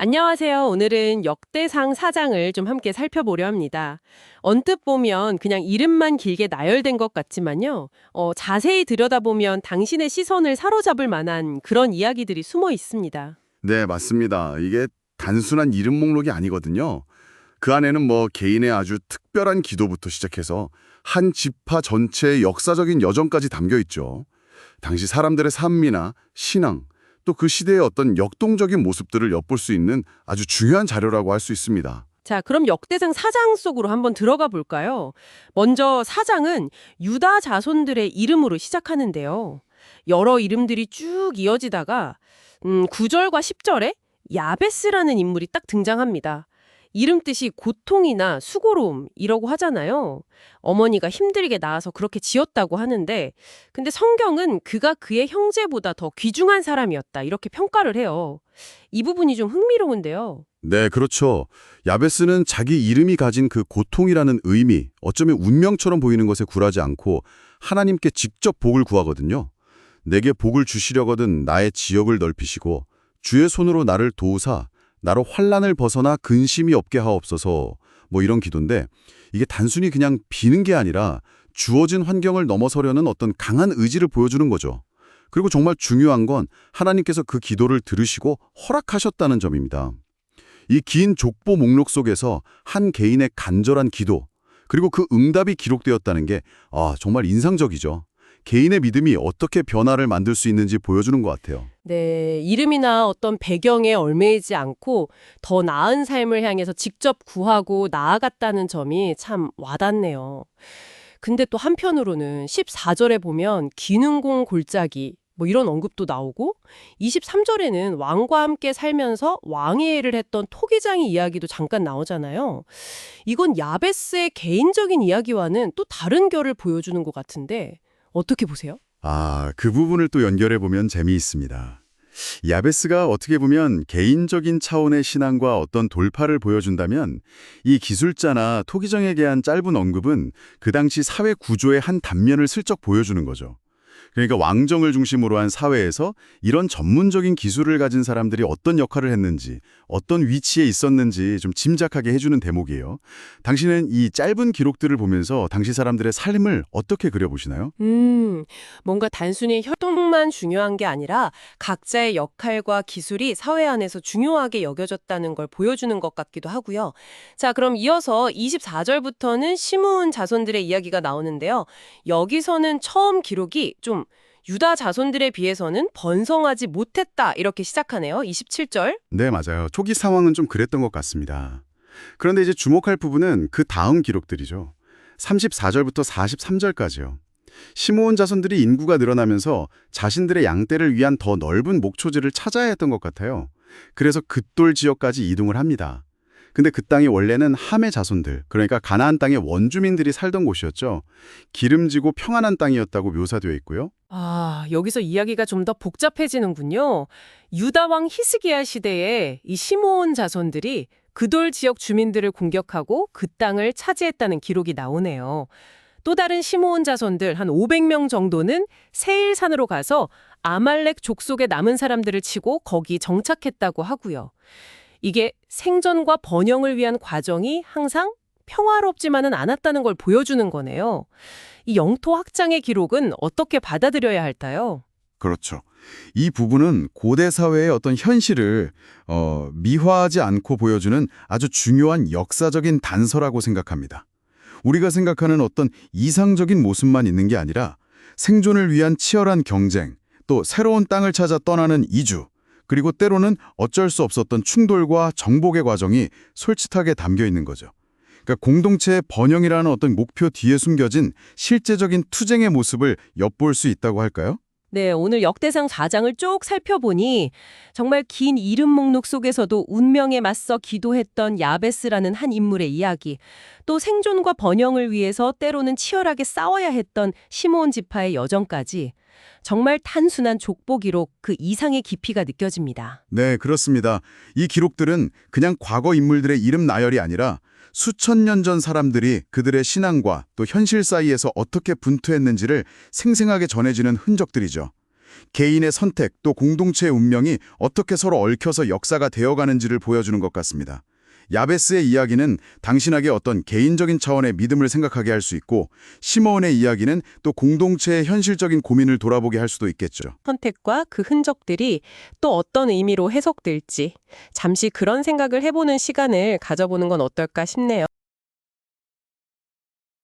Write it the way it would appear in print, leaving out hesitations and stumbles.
안녕하세요. 오늘은 역대상 사장을 좀 함께 살펴보려 합니다. 언뜻 보면 그냥 이름만 길게 나열된 것 같지만요. 자세히 들여다보면 당신의 시선을 사로잡을 만한 그런 이야기들이 숨어 있습니다. 네, 맞습니다. 이게 단순한 이름 목록이 아니거든요. 그 안에는 뭐 개인의 아주 특별한 기도부터 시작해서 한 지파 전체의 역사적인 여정까지 담겨 있죠. 당시 사람들의 삶이나 신앙, 또 그 시대의 어떤 역동적인 모습들을 엿볼 수 있는 아주 중요한 자료라고 할 수 있습니다. 자, 그럼 역대상 사장 속으로 한번 들어가 볼까요? 먼저 사장은 유다 자손들의 이름으로 시작하는데요. 여러 이름들이 쭉 이어지다가 9절과 10절에 야베스라는 인물이 딱 등장합니다. 이름 뜻이 고통이나 수고로움이라고 하잖아요. 어머니가 힘들게 낳아서 그렇게 지었다고 하는데, 근데 성경은 그가 그의 형제보다 더 귀중한 사람이었다 이렇게 평가를 해요. 이 부분이 좀 흥미로운데요. 네, 그렇죠. 야베스는 자기 이름이 가진 그 고통이라는 의미, 어쩌면 운명처럼 보이는 것에 굴하지 않고 하나님께 직접 복을 구하거든요. 내게 복을 주시려거든 나의 지역을 넓히시고 주의 손으로 나를 도우사 나로 환난을 벗어나 근심이 없게 하옵소서, 뭐 이런 기도인데, 이게 단순히 그냥 비는 게 아니라 주어진 환경을 넘어서려는 어떤 강한 의지를 보여주는 거죠. 그리고 정말 중요한 건 하나님께서 그 기도를 들으시고 허락하셨다는 점입니다. 이 긴 족보 목록 속에서 한 개인의 간절한 기도, 그리고 그 응답이 기록되었다는 게 정말 인상적이죠. 개인의 믿음이 어떻게 변화를 만들 수 있는지 보여주는 것 같아요. 네, 이름이나 어떤 배경에 얽매이지 않고 더 나은 삶을 향해서 직접 구하고 나아갔다는 점이 참 와닿네요. 근데 또 한편으로는 14절에 보면 기능공 골짜기 뭐 이런 언급도 나오고 23절에는 왕과 함께 살면서 왕의 일을 했던 토기장의 이야기도 잠깐 나오잖아요. 이건 야베스의 개인적인 이야기와는 또 다른 결을 보여주는 것 같은데 어떻게 보세요? 그 부분을 또 연결해 보면 재미있습니다. 야베스가 어떻게 보면 개인적인 차원의 신앙과 어떤 돌파를 보여준다면 이 기술자나 토기정에 대한 짧은 언급은 그 당시 사회 구조의 한 단면을 슬쩍 보여주는 거죠. 그러니까 왕정을 중심으로 한 사회에서 이런 전문적인 기술을 가진 사람들이 어떤 역할을 했는지, 어떤 위치에 있었는지 좀 짐작하게 해주는 대목이에요. 당신은 이 짧은 기록들을 보면서 당시 사람들의 삶을 어떻게 그려보시나요? 뭔가 단순히 혈통만 중요한 게 아니라 각자의 역할과 기술이 사회 안에서 중요하게 여겨졌다는 걸 보여주는 것 같기도 하고요. 자, 그럼 이어서 24절부터는 시므온 자손들의 이야기가 나오는데요. 여기서는 처음 기록이 좀 유다 자손들에 비해서는 번성하지 못했다 이렇게 시작하네요. 27절. 네, 맞아요. 초기 상황은 좀 그랬던 것 같습니다. 그런데 이제 주목할 부분은 그 다음 기록들이죠. 34절부터 43절까지요. 시므온 자손들이 인구가 늘어나면서 자신들의 양떼를 위한 더 넓은 목초지를 찾아야 했던 것 같아요. 그래서 긋돌 지역까지 이동을 합니다. 근데 그 땅이 원래는 함의 자손들, 그러니까 가나안 땅의 원주민들이 살던 곳이었죠. 기름지고 평안한 땅이었다고 묘사되어 있고요. 여기서 이야기가 좀 더 복잡해지는군요. 유다 왕 히스기야 시대에 이 시므온 자손들이 그돌 지역 주민들을 공격하고 그 땅을 차지했다는 기록이 나오네요. 또 다른 시므온 자손들 한 500명 정도는 세일산으로 가서 아말렉 족속에 남은 사람들을 치고 거기 정착했다고 하고요. 이게 생존과 번영을 위한 과정이 항상 평화롭지만은 않았다는 걸 보여주는 거네요. 이 영토 확장의 기록은 어떻게 받아들여야 할까요? 그렇죠. 이 부분은 고대 사회의 어떤 현실을 미화하지 않고 보여주는 아주 중요한 역사적인 단서라고 생각합니다. 우리가 생각하는 어떤 이상적인 모습만 있는 게 아니라 생존을 위한 치열한 경쟁, 또 새로운 땅을 찾아 떠나는 이주, 그리고 때로는 어쩔 수 없었던 충돌과 정복의 과정이 솔직하게 담겨 있는 거죠. 그러니까 공동체의 번영이라는 어떤 목표 뒤에 숨겨진 실제적인 투쟁의 모습을 엿볼 수 있다고 할까요? 네, 오늘 역대상 4장을 쭉 살펴보니 정말 긴 이름 목록 속에서도 운명에 맞서 기도했던 야베스라는 한 인물의 이야기, 또 생존과 번영을 위해서 때로는 치열하게 싸워야 했던 시므온 지파의 여정까지 정말 단순한 족보 기록 그 이상의 깊이가 느껴집니다. 네, 그렇습니다. 이 기록들은 그냥 과거 인물들의 이름 나열이 아니라 수천 년 전 사람들이 그들의 신앙과 또 현실 사이에서 어떻게 분투했는지를 생생하게 전해지는 흔적들이죠. 개인의 선택 또 공동체의 운명이 어떻게 서로 얽혀서 역사가 되어가는지를 보여주는 것 같습니다. 야베스의 이야기는 당신에게 어떤 개인적인 차원의 믿음을 생각하게 할 수 있고, 시므온의 이야기는 또 공동체의 현실적인 고민을 돌아보게 할 수도 있겠죠. 선택과 그 흔적들이 또 어떤 의미로 해석될지 잠시 그런 생각을 해보는 시간을 가져보는 건 어떨까 싶네요.